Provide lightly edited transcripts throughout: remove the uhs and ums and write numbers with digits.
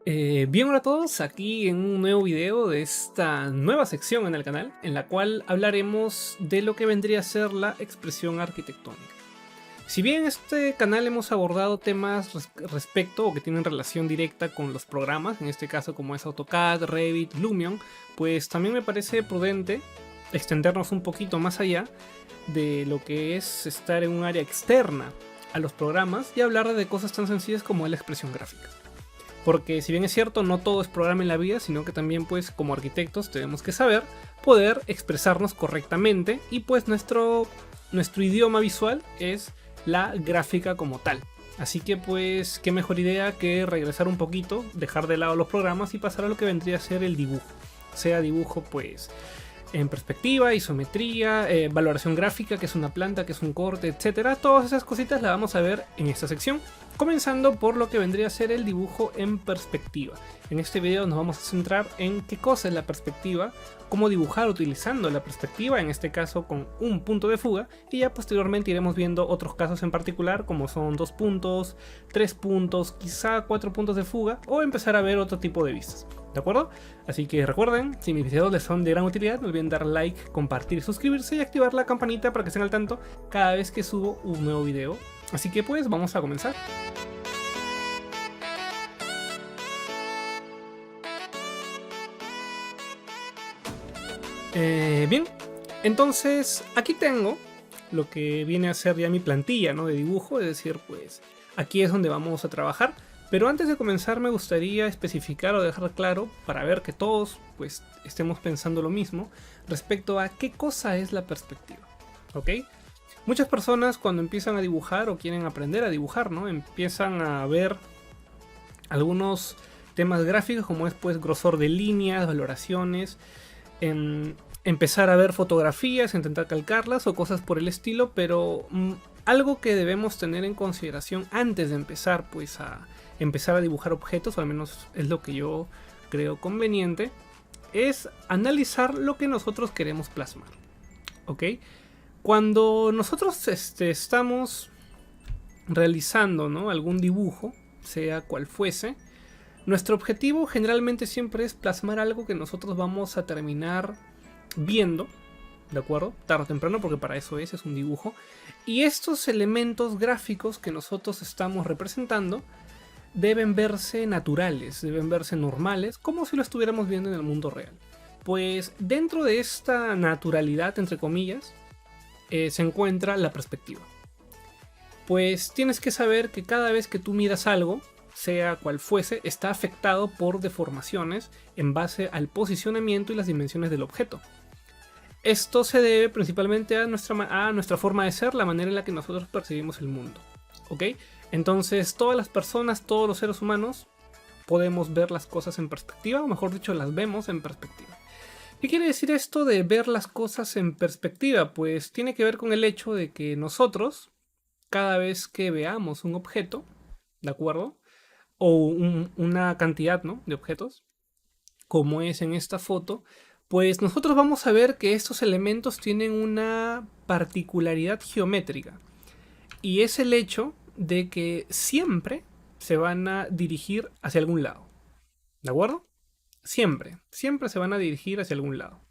Bien, hola a todos, aquí en un nuevo video de esta nueva sección en el canal, en la cual hablaremos de lo que vendría a ser la expresión arquitectónica. Si bien en este canal hemos abordado temas respecto o que tienen relación directa con los programas, en este caso como es AutoCAD, Revit, Lumion, pues también me parece prudente extendernos un poquito más allá de lo que es estar en un área externa a los programas y hablar de cosas tan sencillas como la expresión gráfica. Porque si bien es cierto, no todo es programa en la vida, sino que también pues como arquitectos tenemos que saber poder expresarnos correctamente y pues nuestro idioma visual es la gráfica como tal. Así que pues qué mejor idea que regresar un poquito, dejar de lado los programas y pasar a lo que vendría a ser el dibujo. Sea dibujo pues en perspectiva, isometría, valoración gráfica, que es una planta, que es un corte, etcétera. Todas esas cositas las vamos a ver en esta sección, comenzando por lo que vendría a ser el dibujo en perspectiva. En este video nos vamos a centrar en qué cosa es la perspectiva, cómo dibujar utilizando la perspectiva, en este caso con un punto de fuga, y ya posteriormente iremos viendo otros casos en particular como son 2 puntos, 3 puntos, quizá 4 puntos de fuga, o empezar a ver otro tipo de vistas. ¿De acuerdo? Así que recuerden, si mis videos les son de gran utilidad, no olviden dar like, compartir, suscribirse y activar la campanita para que estén al tanto cada vez que subo un nuevo video. Así que pues vamos a comenzar. Bien, entonces aquí tengo lo que viene a ser ya mi plantilla, ¿no?, de dibujo, es decir, pues aquí es donde vamos a trabajar. Pero antes de comenzar me gustaría especificar o dejar claro, para ver que todos pues estemos pensando lo mismo, respecto a qué cosa es la perspectiva, ¿ok? Muchas personas cuando empiezan a dibujar o quieren aprender a dibujar, ¿no?, empiezan a ver algunos temas gráficos como es pues grosor de líneas, valoraciones, empezar a ver fotografías, intentar calcarlas o cosas por el estilo, pero algo que debemos tener en consideración antes de empezar pues a dibujar objetos, o al menos es lo que yo creo conveniente, es analizar lo que nosotros queremos plasmar, ¿ok? Cuando nosotros estamos realizando, ¿no?, algún dibujo, sea cual fuese, nuestro objetivo generalmente siempre es plasmar algo que nosotros vamos a terminar viendo, ¿de acuerdo? Tarde o temprano, porque para eso es un dibujo. Y estos elementos gráficos que nosotros estamos representando deben verse naturales, deben verse normales, como si lo estuviéramos viendo en el mundo real. Pues dentro de esta naturalidad, entre comillas, se encuentra la perspectiva. Pues tienes que saber que cada vez que tú miras algo, sea cual fuese, está afectado por deformaciones en base al posicionamiento y las dimensiones del objeto. Esto se debe principalmente a nuestra forma de ser, la manera en la que nosotros percibimos el mundo, ¿ok? Entonces todas las personas, todos los seres humanos podemos ver las cosas en perspectiva, o mejor dicho, las vemos en perspectiva. ¿Qué quiere decir esto de ver las cosas en perspectiva? Pues tiene que ver con el hecho de que nosotros, cada vez que veamos un objeto, ¿de acuerdo?, o una cantidad, ¿no?, de objetos, como es en esta foto, pues nosotros vamos a ver que estos elementos tienen una particularidad geométrica. Y es el hecho de que siempre se van a dirigir hacia algún lado. ¿De acuerdo? Siempre se van a dirigir hacia algún lado.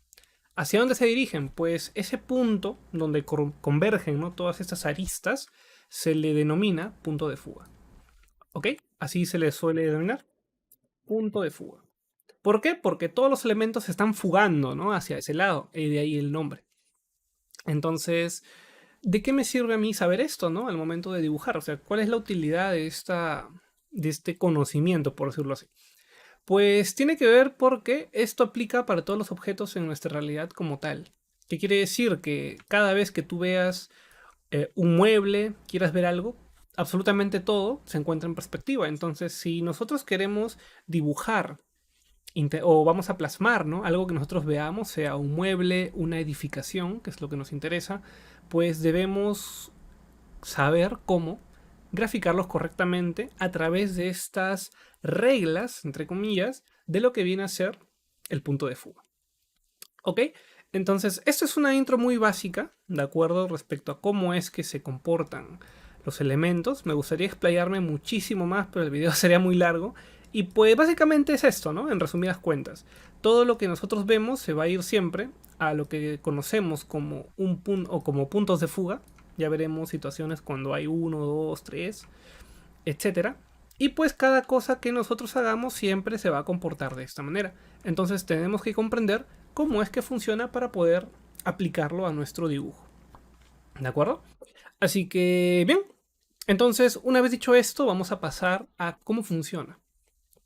¿Hacia dónde se dirigen? Pues ese punto donde convergen, ¿no?, todas estas aristas se le denomina punto de fuga. ¿Ok? Así se le suele denominar. Punto de fuga. ¿Por qué? Porque todos los elementos se están fugando, ¿no?, hacia ese lado, y de ahí el nombre. Entonces, ¿de qué me sirve a mí saber esto, ¿no?, al momento de dibujar? O sea, ¿cuál es la utilidad de este conocimiento, por decirlo así? Pues tiene que ver porque esto aplica para todos los objetos en nuestra realidad como tal. ¿Qué quiere decir? Que cada vez que tú veas un mueble, quieras ver algo, absolutamente todo se encuentra en perspectiva. Entonces, si nosotros queremos dibujar o vamos a plasmar, ¿no?, algo que nosotros veamos, sea un mueble, una edificación, que es lo que nos interesa, pues debemos saber cómo graficarlos correctamente a través de estas reglas, entre comillas, de lo que viene a ser el punto de fuga. ¿Ok? Entonces, esto es una intro muy básica, ¿de acuerdo?, respecto a cómo es que se comportan los elementos. Me gustaría explayarme muchísimo más, pero el video sería muy largo Y pues básicamente es esto, ¿no? En resumidas cuentas. Todo lo que nosotros vemos se va a ir siempre a lo que conocemos como un punto o como puntos de fuga. Ya veremos situaciones cuando hay uno, dos, tres, etcétera. Y pues cada cosa que nosotros hagamos siempre se va a comportar de esta manera. Entonces tenemos que comprender cómo es que funciona para poder aplicarlo a nuestro dibujo. ¿De acuerdo? Así que bien, entonces una vez dicho esto vamos a pasar a cómo funciona.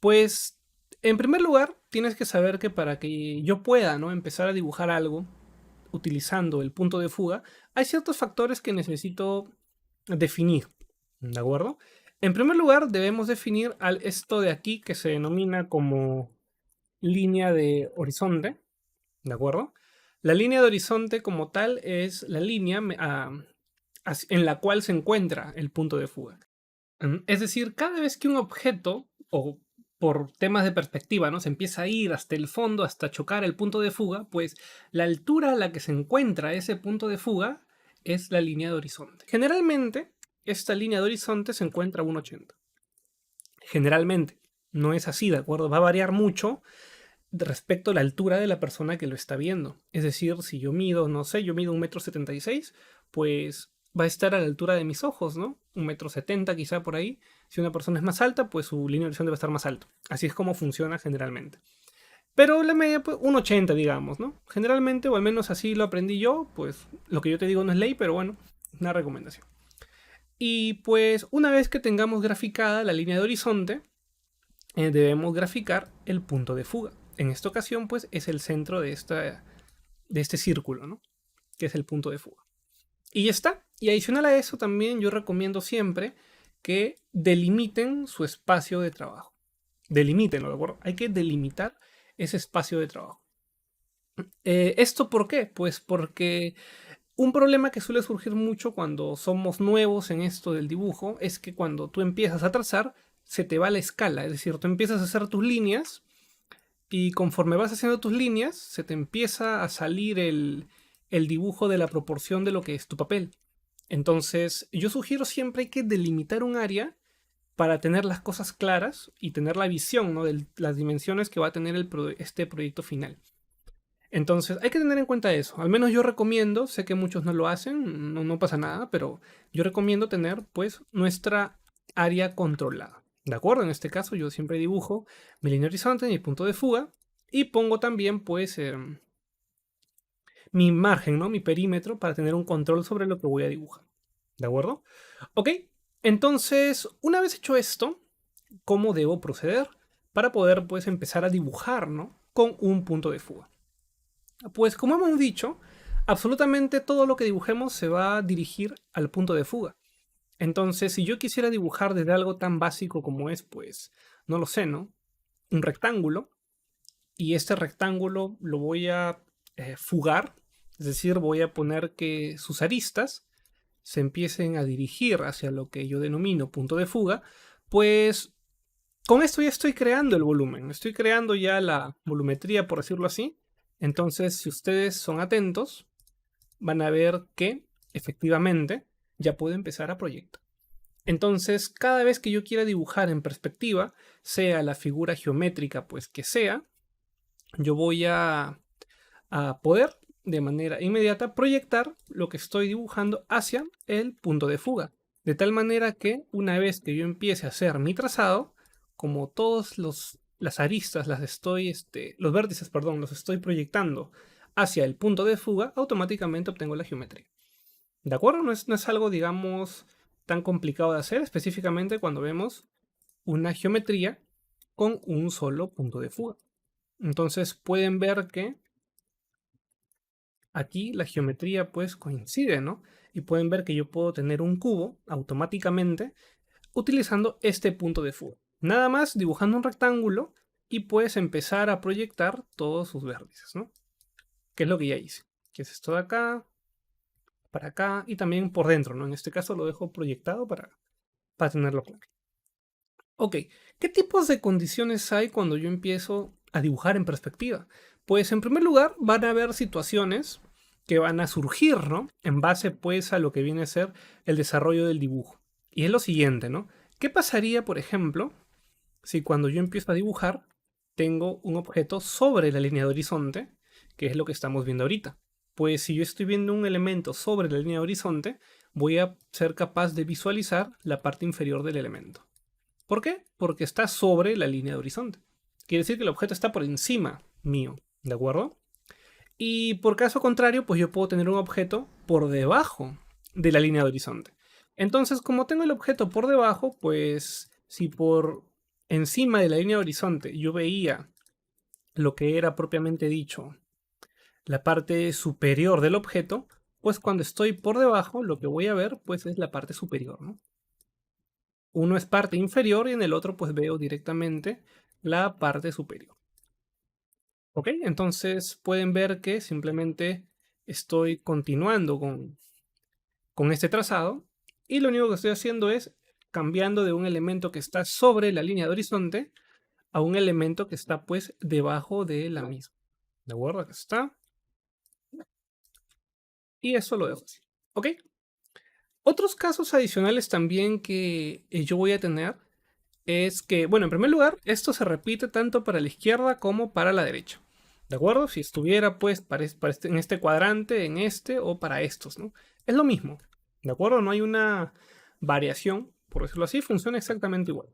Pues en primer lugar tienes que saber que para que yo pueda, ¿no?, empezar a dibujar algo utilizando el punto de fuga, hay ciertos factores que necesito definir. ¿De acuerdo? En primer lugar, debemos definir esto de aquí que se denomina como línea de horizonte. ¿De acuerdo? La línea de horizonte como tal es la línea en la cual se encuentra el punto de fuga. Es decir, cada vez que un objeto, o por temas de perspectiva, ¿no?, se empieza a ir hasta el fondo, hasta chocar el punto de fuga, pues la altura a la que se encuentra ese punto de fuga es la línea de horizonte. Generalmente, esta línea de horizonte se encuentra a 1,80. Generalmente, no es así, ¿de acuerdo? Va a variar mucho respecto a la altura de la persona que lo está viendo. Es decir, si yo mido, no sé, yo mido 1,76 m, pues va a estar a la altura de mis ojos, ¿no? 1,70 m quizá por ahí. Si una persona es más alta, pues su línea de horizonte va a estar más alto. Así es como funciona generalmente. Pero la media, pues 1,80 digamos, ¿no? Generalmente, o al menos así lo aprendí yo, pues lo que yo te digo no es ley, pero bueno, es una recomendación. Y pues una vez que tengamos graficada la línea de horizonte, debemos graficar el punto de fuga. En esta ocasión, pues, es el centro de este círculo, ¿no?, que es el punto de fuga. Y ya está. Y adicional a eso, también yo recomiendo siempre que delimiten su espacio de trabajo. Delimítenlo, ¿de acuerdo? Hay que delimitar ese espacio de trabajo. ¿Esto por qué? Pues porque un problema que suele surgir mucho cuando somos nuevos en esto del dibujo es que cuando tú empiezas a trazar, se te va la escala. Es decir, tú empiezas a hacer tus líneas y conforme vas haciendo tus líneas, se te empieza a salir el dibujo de la proporción de lo que es tu papel. Entonces, yo sugiero siempre hay que delimitar un área para tener las cosas claras y tener la visión, ¿no?, de las dimensiones que va a tener este proyecto final. Entonces, hay que tener en cuenta eso. Al menos yo recomiendo, sé que muchos no lo hacen, no pasa nada, pero yo recomiendo tener, pues, nuestra área controlada. ¿De acuerdo? En este caso, yo siempre dibujo mi línea horizonte, mi punto de fuga, y pongo también, pues, mi margen, ¿no?, mi perímetro, para tener un control sobre lo que voy a dibujar. ¿De acuerdo? Ok, entonces, una vez hecho esto, ¿cómo debo proceder para poder, pues, empezar a dibujar, ¿no?, con un punto de fuga? Pues como hemos dicho, absolutamente todo lo que dibujemos se va a dirigir al punto de fuga. Entonces, si yo quisiera dibujar desde algo tan básico como es, pues, no lo sé, ¿no?, un rectángulo, y este rectángulo lo voy a fugar, es decir, voy a poner que sus aristas se empiecen a dirigir hacia lo que yo denomino punto de fuga, pues con esto ya estoy creando el volumen, estoy creando ya la volumetría, por decirlo así. Entonces, si ustedes son atentos, van a ver que efectivamente ya puedo empezar a proyectar. Entonces, cada vez que yo quiera dibujar en perspectiva, sea la figura geométrica pues que sea, yo voy a poder de manera inmediata proyectar lo que estoy dibujando hacia el punto de fuga. De tal manera que una vez que yo empiece a hacer mi trazado, como todos las aristas los vértices, perdón, los estoy proyectando hacia el punto de fuga, automáticamente obtengo la geometría. ¿De acuerdo? No es algo, digamos, tan complicado de hacer, específicamente cuando vemos una geometría con un solo punto de fuga. Entonces pueden ver que aquí la geometría pues coincide, ¿no? Y pueden ver que yo puedo tener un cubo automáticamente utilizando este punto de fuga. Nada más dibujando un rectángulo y puedes empezar a proyectar todos sus vértices, ¿no? Que es lo que ya hice. Que es esto de acá, para acá y también por dentro, ¿no? En este caso lo dejo proyectado para tenerlo claro. Ok, ¿qué tipos de condiciones hay cuando yo empiezo a dibujar en perspectiva? Pues en primer lugar van a haber situaciones que van a surgir, ¿no?, en base pues a lo que viene a ser el desarrollo del dibujo. Y es lo siguiente, ¿no? ¿Qué pasaría, por ejemplo, si cuando yo empiezo a dibujar, tengo un objeto sobre la línea de horizonte, que es lo que estamos viendo ahorita. Pues si yo estoy viendo un elemento sobre la línea de horizonte, voy a ser capaz de visualizar la parte inferior del elemento. ¿Por qué? Porque está sobre la línea de horizonte. Quiere decir que el objeto está por encima mío, ¿de acuerdo? Y por caso contrario, pues yo puedo tener un objeto por debajo de la línea de horizonte. Entonces, como tengo el objeto por debajo, pues si por encima de la línea de horizonte yo veía lo que era propiamente dicho la parte superior del objeto, pues cuando estoy por debajo lo que voy a ver pues es la parte superior, ¿no? Uno es parte inferior y en el otro pues veo directamente la parte superior. ¿Ok? Entonces pueden ver que simplemente estoy continuando con este trazado y lo único que estoy haciendo es cambiando de un elemento que está sobre la línea de horizonte a un elemento que está pues debajo de la misma. ¿De acuerdo? Acá está. Y eso lo dejo así. ¿Ok? Otros casos adicionales también que yo voy a tener es que, bueno, en primer lugar, esto se repite tanto para la izquierda como para la derecha. ¿De acuerdo? Si estuviera pues en este cuadrante, en este o para estos, ¿no? Es lo mismo. ¿De acuerdo? No hay una variación, por decirlo así, funciona exactamente igual.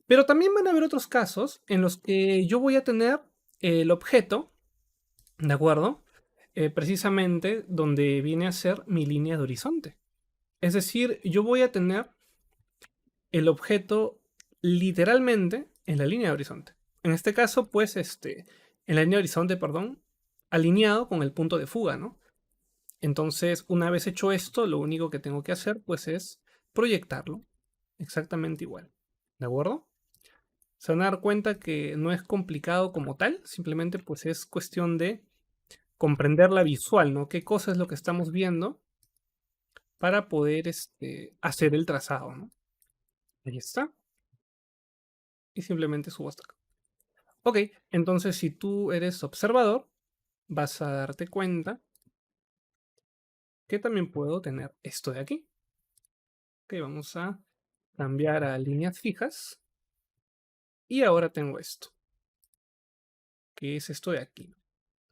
Pero también van a haber otros casos en los que yo voy a tener el objeto, ¿de acuerdo? Precisamente donde viene a ser mi línea de horizonte. Es decir, yo voy a tener el objeto literalmente en la línea de horizonte. En este caso, pues, en la línea de horizonte, perdón, alineado con el punto de fuga, ¿no? Entonces, una vez hecho esto, lo único que tengo que hacer, pues, es proyectarlo exactamente igual. ¿De acuerdo? Se van a dar cuenta que no es complicado como tal, simplemente, pues, es cuestión de comprender la visual, ¿no? ¿Qué cosa es lo que estamos viendo para poder, hacer el trazado, ¿no? Ahí está. Y simplemente subo hasta acá. Ok, entonces si tú eres observador, vas a darte cuenta que también puedo tener esto de aquí. Ok, vamos a cambiar a líneas fijas. Y ahora tengo esto, que es esto de aquí.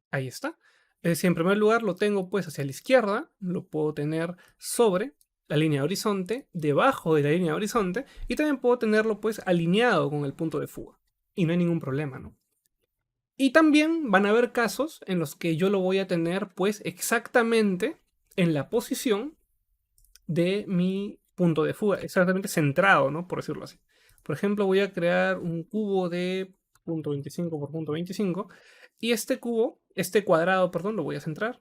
Ahí está. Es decir, en primer lugar lo tengo pues hacia la izquierda, lo puedo tener sobre la línea de horizonte, debajo de la línea de horizonte, y también puedo tenerlo pues alineado con el punto de fuga. Y no hay ningún problema, ¿no? Y también van a haber casos en los que yo lo voy a tener pues exactamente en la posición de mi punto de fuga, exactamente centrado, ¿no? Por decirlo así. Por ejemplo, voy a crear un cubo de punto 25 por punto 25 y este cubo, este cuadrado, perdón, lo voy a centrar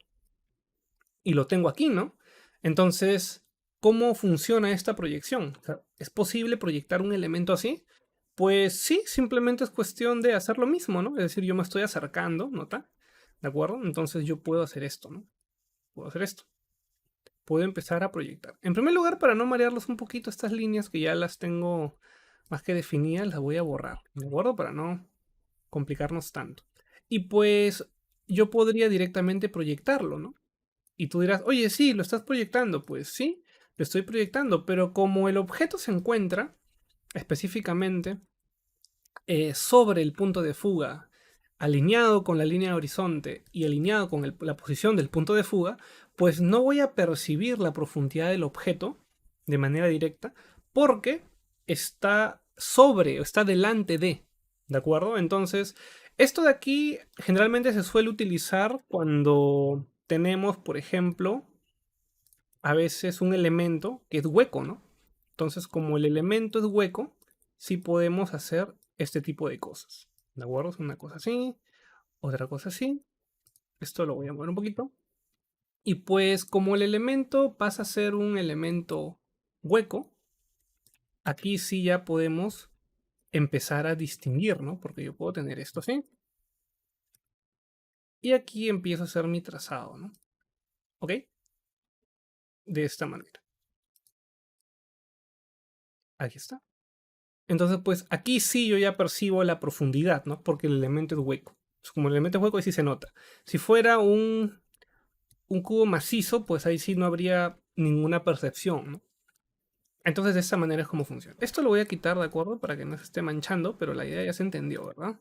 y lo tengo aquí, ¿no? Entonces, ¿cómo funciona esta proyección? O sea, ¿es posible proyectar un elemento así? Pues sí, simplemente es cuestión de hacer lo mismo, ¿no? Es decir, yo me estoy acercando, ¿nota? ¿De acuerdo? Entonces yo puedo hacer esto, ¿no? Puedo hacer esto. Puedo empezar a proyectar. En primer lugar, para no marearlos un poquito, estas líneas que ya las tengo más que definidas, las voy a borrar, ¿de acuerdo? Para no complicarnos tanto. Y pues yo podría directamente proyectarlo, ¿no? Y tú dirás, oye, sí, lo estás proyectando. Pues sí, lo estoy proyectando, pero como el objeto se encuentra específicamente sobre el punto de fuga, alineado con la línea de horizonte y alineado con la posición del punto de fuga, pues no voy a percibir la profundidad del objeto de manera directa porque está sobre o está delante ¿de acuerdo? Entonces, esto de aquí generalmente se suele utilizar cuando tenemos, por ejemplo, a veces un elemento que es hueco, ¿no? Entonces, como el elemento es hueco, sí podemos hacer este tipo de cosas. ¿De acuerdo? Es una cosa así, otra cosa así. Esto lo voy a mover un poquito. Y pues como el elemento pasa a ser un elemento hueco, aquí sí ya podemos empezar a distinguir, ¿no? Porque yo puedo tener esto así. Y aquí empiezo a hacer mi trazado, ¿no? ¿Ok? De esta manera. Aquí está. Entonces, pues aquí sí yo ya percibo la profundidad, ¿no? Porque el elemento es hueco. Como el elemento es hueco, ahí sí se nota. Si fuera un cubo macizo, pues ahí sí no habría ninguna percepción, ¿no? Entonces de esta manera es como funciona. Esto lo voy a quitar, ¿de acuerdo? Para que no se esté manchando, pero la idea ya se entendió, ¿verdad?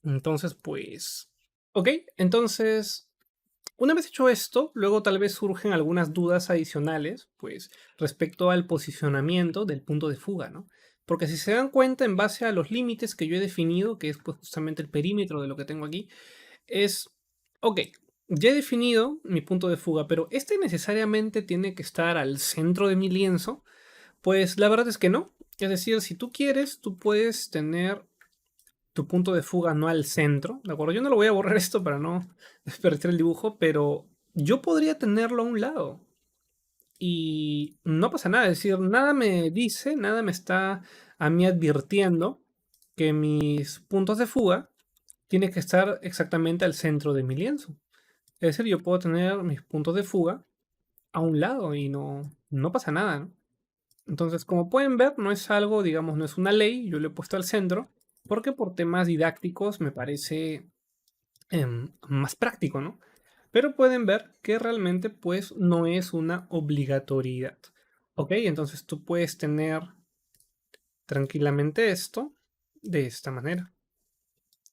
Entonces, pues... Ok, entonces... Una vez hecho esto, luego tal vez surgen algunas dudas adicionales, pues, respecto al posicionamiento del punto de fuga, ¿no? Porque si se dan cuenta, en base a los límites que yo he definido, que es pues justamente el perímetro de lo que tengo aquí, es, ok, ya he definido mi punto de fuga, pero ¿este necesariamente tiene que estar al centro de mi lienzo? Pues la verdad es que no. Es decir, si tú quieres, tú puedes tener tu punto de fuga no al centro, ¿de acuerdo? Yo no lo voy a borrar esto para no desperdiciar el dibujo, pero yo podría tenerlo a un lado y no pasa nada, es decir, nada me dice, nada me está a mí advirtiendo que mis puntos de fuga tienen que estar exactamente al centro de mi lienzo. Es decir, yo puedo tener mis puntos de fuga a un lado y no pasa nada, ¿no? Entonces, como pueden ver, no es algo, digamos, no es una ley, yo lo he puesto al centro, porque por temas didácticos me parece más práctico, ¿no? Pero pueden ver que realmente, pues, no es una obligatoriedad. ¿Ok? Entonces tú puedes tener tranquilamente esto de esta manera.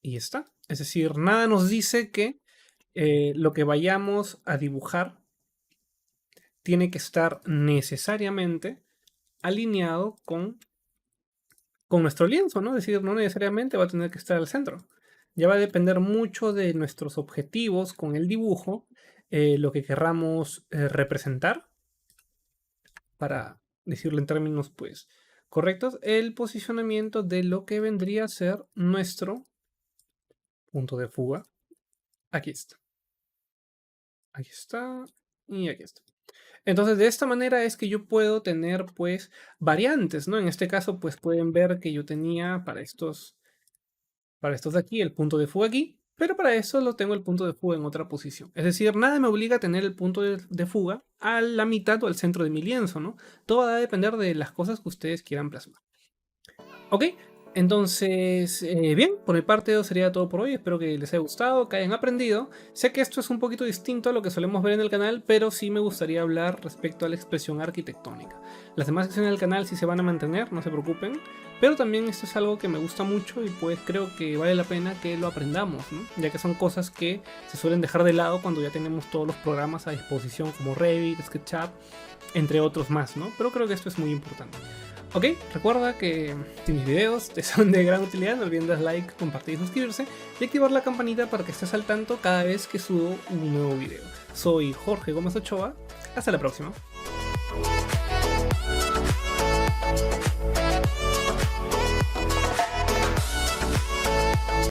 Y ya está. Es decir, nada nos dice que lo que vayamos a dibujar tiene que estar necesariamente alineado con nuestro lienzo, ¿no? Es decir, no necesariamente va a tener que estar al centro. Ya va a depender mucho de nuestros objetivos con el dibujo, lo que querramos representar, para decirlo en términos, pues, correctos, el posicionamiento de lo que vendría a ser nuestro punto de fuga. Aquí está. Aquí está. Y aquí está. Entonces, de esta manera es que yo puedo tener, pues, variantes, ¿no? En este caso, pues, pueden ver que yo tenía para estos de aquí, el punto de fuga aquí, pero para eso lo tengo el punto de fuga en otra posición. Es decir, nada me obliga a tener el punto de fuga a la mitad o al centro de mi lienzo, ¿no? Todo va a depender de las cosas que ustedes quieran plasmar. Ok, entonces, bien, por mi parte eso sería todo por hoy. Espero que les haya gustado, que hayan aprendido. Sé que esto es un poquito distinto a lo que solemos ver en el canal, pero sí me gustaría hablar respecto a la expresión arquitectónica. Las demás secciones del canal sí se van a mantener, no se preocupen. Pero también esto es algo que me gusta mucho y pues creo que vale la pena que lo aprendamos, ¿no? Ya que son cosas que se suelen dejar de lado cuando ya tenemos todos los programas a disposición como Revit, SketchUp, entre otros más, ¿no? Pero creo que esto es muy importante. Ok, recuerda que si mis videos te son de gran utilidad, no olviden dar like, compartir y suscribirse y activar la campanita para que estés al tanto cada vez que subo un nuevo video. Soy Jorge Gómez Ochoa, hasta la próxima.